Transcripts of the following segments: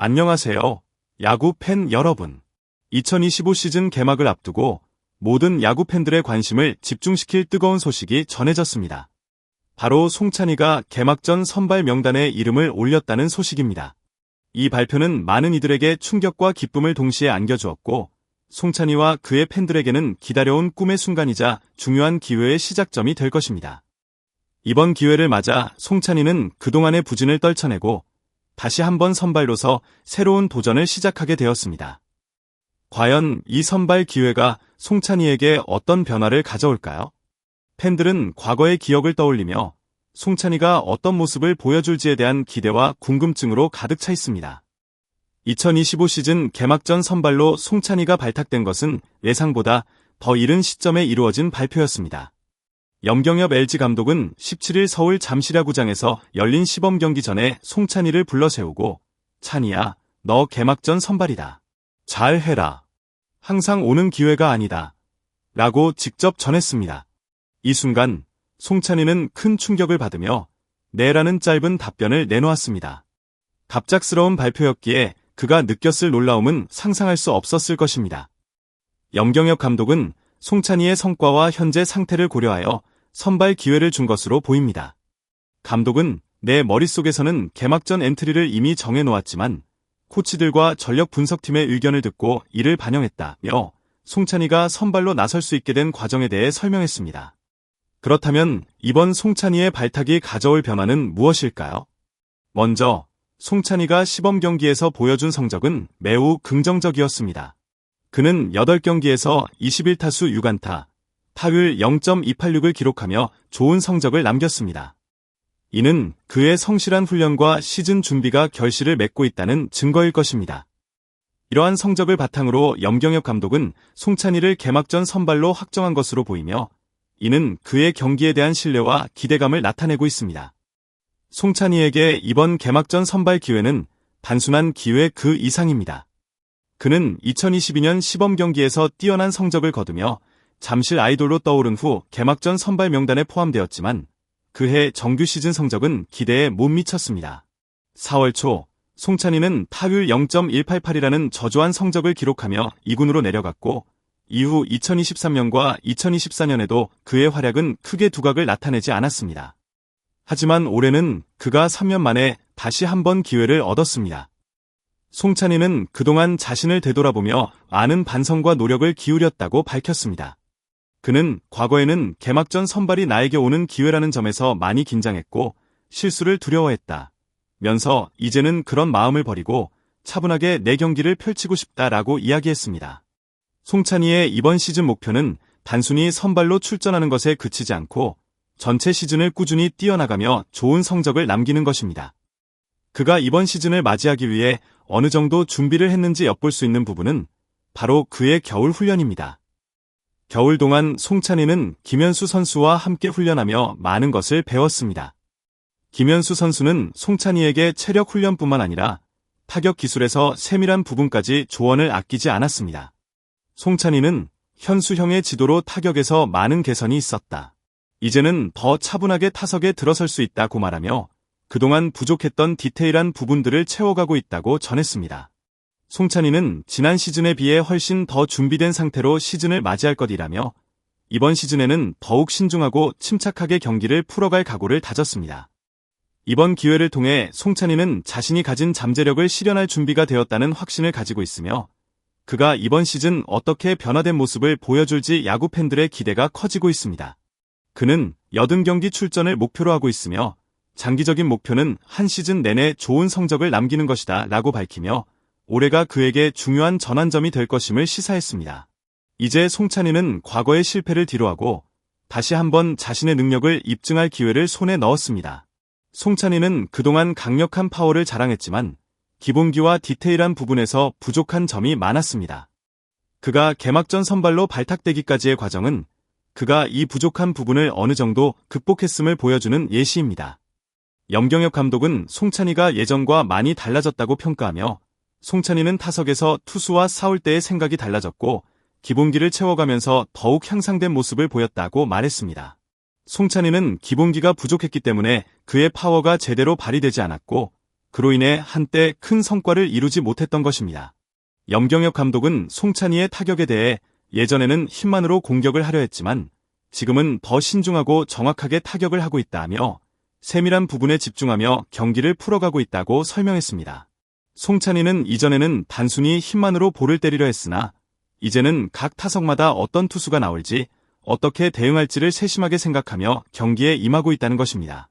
안녕하세요. 야구 팬 여러분. 2025 시즌 개막을 앞두고 모든 야구 팬들의 관심을 집중시킬 뜨거운 소식이 전해졌습니다. 바로 송찬이가 개막전 선발 명단에 이름을 올렸다는 소식입니다. 이 발표는 많은 이들에게 충격과 기쁨을 동시에 안겨주었고, 송찬이와 그의 팬들에게는 기다려온 꿈의 순간이자 중요한 기회의 시작점이 될 것입니다. 이번 기회를 맞아 송찬이는 그동안의 부진을 떨쳐내고 다시 한번 선발로서 새로운 도전을 시작하게 되었습니다. 과연 이 선발 기회가 송찬이에게 어떤 변화를 가져올까요? 팬들은 과거의 기억을 떠올리며 송찬이가 어떤 모습을 보여줄지에 대한 기대와 궁금증으로 가득 차 있습니다. 2025 시즌 개막전 선발로 송찬이가 발탁된 것은 예상보다 더 이른 시점에 이루어진 발표였습니다. 염경엽 LG 감독은 17일 서울 잠실야구장에서 열린 시범 경기 전에 송찬이를 불러세우고 찬이야, 너 개막전 선발이다. 잘 해라. 항상 오는 기회가 아니다. 라고 직접 전했습니다. 이 순간 송찬이는 큰 충격을 받으며 네라는 짧은 답변을 내놓았습니다. 갑작스러운 발표였기에 그가 느꼈을 놀라움은 상상할 수 없었을 것입니다. 염경엽 감독은 송찬이의 성과와 현재 상태를 고려하여 선발 기회를 준 것으로 보입니다. 감독은 내 머릿속에서는 개막전 엔트리를 이미 정해놓았지만 코치들과 전력 분석팀의 의견을 듣고 이를 반영했다며 송찬이가 선발로 나설 수 있게 된 과정에 대해 설명했습니다. 그렇다면 이번 송찬이의 발탁이 가져올 변화는 무엇일까요? 먼저 송찬이가 시범 경기에서 보여준 성적은 매우 긍정적이었습니다. 그는 8경기에서 21타수 6안타, 타율 0.286을 기록하며 좋은 성적을 남겼습니다. 이는 그의 성실한 훈련과 시즌 준비가 결실을 맺고 있다는 증거일 것입니다. 이러한 성적을 바탕으로 염경엽 감독은 송찬이를 개막전 선발로 확정한 것으로 보이며 이는 그의 경기에 대한 신뢰와 기대감을 나타내고 있습니다. 송찬이에게 이번 개막전 선발 기회는 단순한 기회 그 이상입니다. 그는 2022년 시범 경기에서 뛰어난 성적을 거두며 잠실 아이돌로 떠오른 후 개막전 선발 명단에 포함되었지만 그해 정규 시즌 성적은 기대에 못 미쳤습니다. 4월 초 송찬이는 타율 0.188이라는 저조한 성적을 기록하며 2군으로 내려갔고 이후 2023년과 2024년에도 그의 활약은 크게 두각을 나타내지 않았습니다. 하지만 올해는 그가 3년 만에 다시 한번 기회를 얻었습니다. 송찬이는 그동안 자신을 되돌아보며 많은 반성과 노력을 기울였다고 밝혔습니다. 그는 과거에는 개막전 선발이 나에게 오는 기회라는 점에서 많이 긴장했고 실수를 두려워했다. 면서 이제는 그런 마음을 버리고 차분하게 내 경기를 펼치고 싶다라고 이야기했습니다. 송찬이의 이번 시즌 목표는 단순히 선발로 출전하는 것에 그치지 않고 전체 시즌을 꾸준히 뛰어나가며 좋은 성적을 남기는 것입니다. 그가 이번 시즌을 맞이하기 위해 어느 정도 준비를 했는지 엿볼 수 있는 부분은 바로 그의 겨울 훈련입니다. 겨울 동안 송찬이는 김현수 선수와 함께 훈련하며 많은 것을 배웠습니다. 김현수 선수는 송찬이에게 체력 훈련뿐만 아니라 타격 기술에서 세밀한 부분까지 조언을 아끼지 않았습니다. 송찬이는 현수 형의 지도로 타격에서 많은 개선이 있었다. 이제는 더 차분하게 타석에 들어설 수 있다고 말하며 그동안 부족했던 디테일한 부분들을 채워가고 있다고 전했습니다. 송찬이는 지난 시즌에 비해 훨씬 더 준비된 상태로 시즌을 맞이할 것이라며 이번 시즌에는 더욱 신중하고 침착하게 경기를 풀어갈 각오를 다졌습니다. 이번 기회를 통해 송찬이는 자신이 가진 잠재력을 실현할 준비가 되었다는 확신을 가지고 있으며 그가 이번 시즌 어떻게 변화된 모습을 보여줄지 야구 팬들의 기대가 커지고 있습니다. 그는 80경기 출전을 목표로 하고 있으며 장기적인 목표는 한 시즌 내내 좋은 성적을 남기는 것이다 라고 밝히며 올해가 그에게 중요한 전환점이 될 것임을 시사했습니다. 이제 송찬이는 과거의 실패를 뒤로하고 다시 한번 자신의 능력을 입증할 기회를 손에 넣었습니다. 송찬이는 그동안 강력한 파워를 자랑했지만 기본기와 디테일한 부분에서 부족한 점이 많았습니다. 그가 개막전 선발로 발탁되기까지의 과정은 그가 이 부족한 부분을 어느 정도 극복했음을 보여주는 예시입니다. 염경엽 감독은 송찬이가 예전과 많이 달라졌다고 평가하며 송찬이는 타석에서 투수와 싸울 때의 생각이 달라졌고 기본기를 채워가면서 더욱 향상된 모습을 보였다고 말했습니다. 송찬이는 기본기가 부족했기 때문에 그의 파워가 제대로 발휘되지 않았고 그로 인해 한때 큰 성과를 이루지 못했던 것입니다. 염경엽 감독은 송찬희의 타격에 대해 예전에는 힘만으로 공격을 하려 했지만 지금은 더 신중하고 정확하게 타격을 하고 있다며 세밀한 부분에 집중하며 경기를 풀어가고 있다고 설명했습니다. 송찬희는 이전에는 단순히 힘만으로 볼을 때리려 했으나 이제는 각 타석마다 어떤 투수가 나올지 어떻게 대응할지를 세심하게 생각하며 경기에 임하고 있다는 것입니다.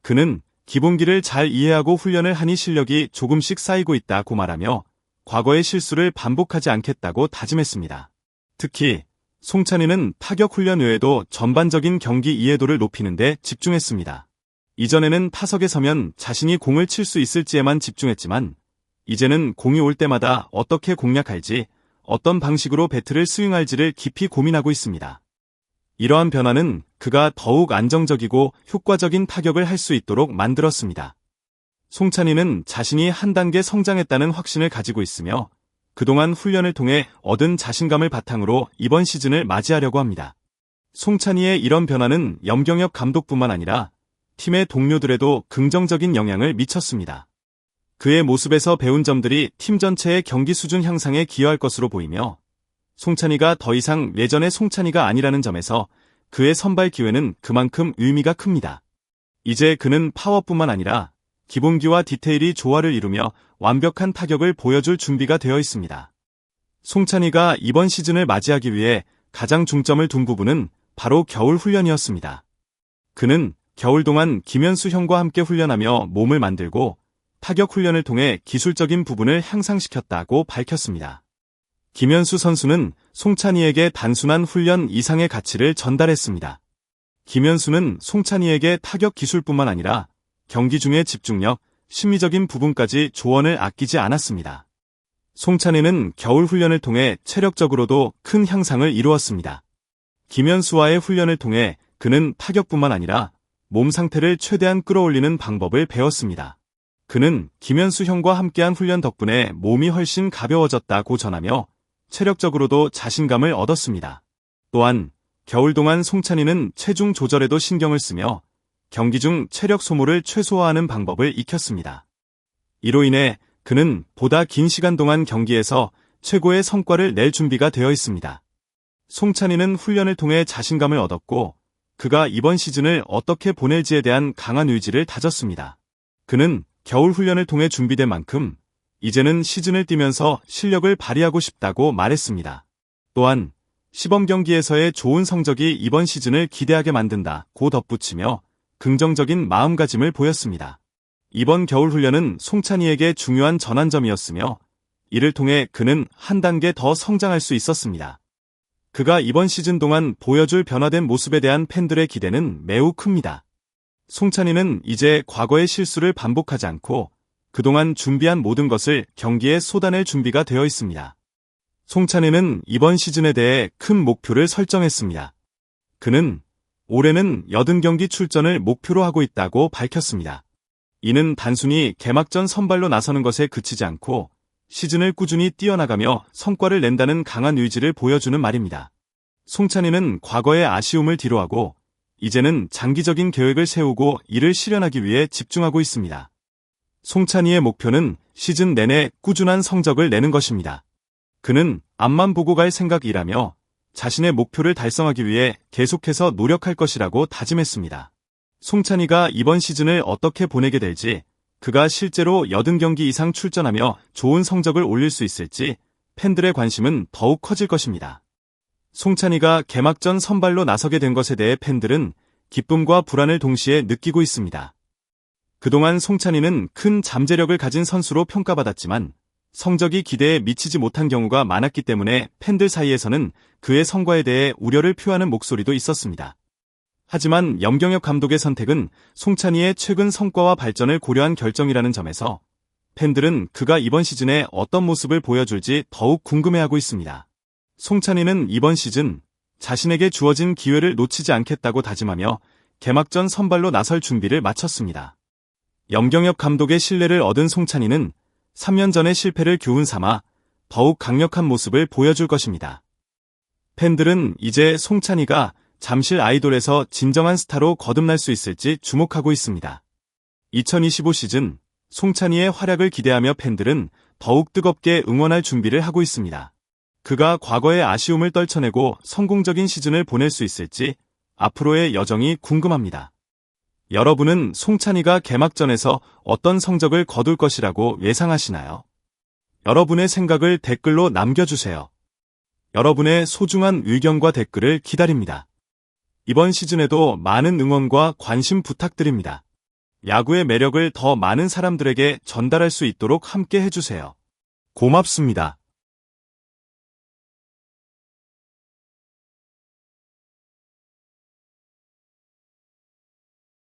그는 기본기를 잘 이해하고 훈련을 하니 실력이 조금씩 쌓이고 있다고 말하며 과거의 실수를 반복하지 않겠다고 다짐했습니다. 특히 송찬희는 타격 훈련 외에도 전반적인 경기 이해도를 높이는 데 집중했습니다. 이전에는 타석에 서면 자신이 공을 칠 수 있을지에만 집중했지만 이제는 공이 올 때마다 어떻게 공략할지, 어떤 방식으로 배트를 스윙할지를 깊이 고민하고 있습니다. 이러한 변화는 그가 더욱 안정적이고 효과적인 타격을 할 수 있도록 만들었습니다. 송찬희는 자신이 한 단계 성장했다는 확신을 가지고 있으며 그동안 훈련을 통해 얻은 자신감을 바탕으로 이번 시즌을 맞이하려고 합니다. 송찬희의 이런 변화는 염경엽 감독뿐만 아니라 팀의 동료들에도 긍정적인 영향을 미쳤습니다. 그의 모습에서 배운 점들이 팀 전체의 경기 수준 향상에 기여할 것으로 보이며 송찬희가 더 이상 예전의 송찬희가 아니라는 점에서 그의 선발 기회는 그만큼 의미가 큽니다. 이제 그는 파워뿐만 아니라 기본기와 디테일이 조화를 이루며 완벽한 타격을 보여줄 준비가 되어 있습니다. 송찬희가 이번 시즌을 맞이하기 위해 가장 중점을 둔 부분은 바로 겨울 훈련이었습니다. 그는 겨울 동안 김현수 형과 함께 훈련하며 몸을 만들고 타격 훈련을 통해 기술적인 부분을 향상시켰다고 밝혔습니다. 김현수 선수는 송찬희에게 단순한 훈련 이상의 가치를 전달했습니다. 김현수는 송찬희에게 타격 기술뿐만 아니라 경기 중의 집중력, 심리적인 부분까지 조언을 아끼지 않았습니다. 송찬희는 겨울 훈련을 통해 체력적으로도 큰 향상을 이루었습니다. 김현수와의 훈련을 통해 그는 타격뿐만 아니라 몸 상태를 최대한 끌어올리는 방법을 배웠습니다. 그는 김현수 형과 함께한 훈련 덕분에 몸이 훨씬 가벼워졌다고 전하며 체력적으로도 자신감을 얻었습니다. 또한 겨울 동안 송찬희는 체중 조절에도 신경을 쓰며 경기 중 체력 소모를 최소화하는 방법을 익혔습니다. 이로 인해 그는 보다 긴 시간 동안 경기에서 최고의 성과를 낼 준비가 되어 있습니다. 송찬희는 훈련을 통해 자신감을 얻었고 그가 이번 시즌을 어떻게 보낼지에 대한 강한 의지를 다졌습니다. 그는 겨울 훈련을 통해 준비된 만큼 이제는 시즌을 뛰면서 실력을 발휘하고 싶다고 말했습니다. 또한 시범 경기에서의 좋은 성적이 이번 시즌을 기대하게 만든다고 덧붙이며 긍정적인 마음가짐을 보였습니다. 이번 겨울 훈련은 송찬희에게 중요한 전환점이었으며 이를 통해 그는 한 단계 더 성장할 수 있었습니다. 그가 이번 시즌 동안 보여줄 변화된 모습에 대한 팬들의 기대는 매우 큽니다. 송찬희는 이제 과거의 실수를 반복하지 않고 그동안 준비한 모든 것을 경기에 쏟아낼 준비가 되어 있습니다. 송찬희는 이번 시즌에 대해 큰 목표를 설정했습니다. 그는 올해는 80경기 출전을 목표로 하고 있다고 밝혔습니다. 이는 단순히 개막전 선발로 나서는 것에 그치지 않고 시즌을 꾸준히 뛰어나가며 성과를 낸다는 강한 의지를 보여주는 말입니다. 송찬희는 과거의 아쉬움을 뒤로하고 이제는 장기적인 계획을 세우고 이를 실현하기 위해 집중하고 있습니다. 송찬희의 목표는 시즌 내내 꾸준한 성적을 내는 것입니다. 그는 앞만 보고 갈 생각이라며 자신의 목표를 달성하기 위해 계속해서 노력할 것이라고 다짐했습니다. 송찬희가 이번 시즌을 어떻게 보내게 될지, 그가 실제로 80경기 이상 출전하며 좋은 성적을 올릴 수 있을지 팬들의 관심은 더욱 커질 것입니다. 송찬희가 개막전 선발로 나서게 된 것에 대해 팬들은 기쁨과 불안을 동시에 느끼고 있습니다. 그동안 송찬희는 큰 잠재력을 가진 선수로 평가받았지만 성적이 기대에 미치지 못한 경우가 많았기 때문에 팬들 사이에서는 그의 성과에 대해 우려를 표하는 목소리도 있었습니다. 하지만 염경엽 감독의 선택은 송찬희의 최근 성과와 발전을 고려한 결정이라는 점에서 팬들은 그가 이번 시즌에 어떤 모습을 보여줄지 더욱 궁금해하고 있습니다. 송찬희는 이번 시즌 자신에게 주어진 기회를 놓치지 않겠다고 다짐하며 개막전 선발로 나설 준비를 마쳤습니다. 염경엽 감독의 신뢰를 얻은 송찬희는 3년 전의 실패를 교훈 삼아 더욱 강력한 모습을 보여줄 것입니다. 팬들은 이제 송찬희가 잠실 아이돌에서 진정한 스타로 거듭날 수 있을지 주목하고 있습니다. 2025 시즌 송찬이의 활약을 기대하며 팬들은 더욱 뜨겁게 응원할 준비를 하고 있습니다. 그가 과거의 아쉬움을 떨쳐내고 성공적인 시즌을 보낼 수 있을지 앞으로의 여정이 궁금합니다. 여러분은 송찬이가 개막전에서 어떤 성적을 거둘 것이라고 예상하시나요? 여러분의 생각을 댓글로 남겨주세요. 여러분의 소중한 의견과 댓글을 기다립니다. 이번 시즌에도 많은 응원과 관심 부탁드립니다. 야구의 매력을 더 많은 사람들에게 전달할 수 있도록 함께 해주세요. 고맙습니다.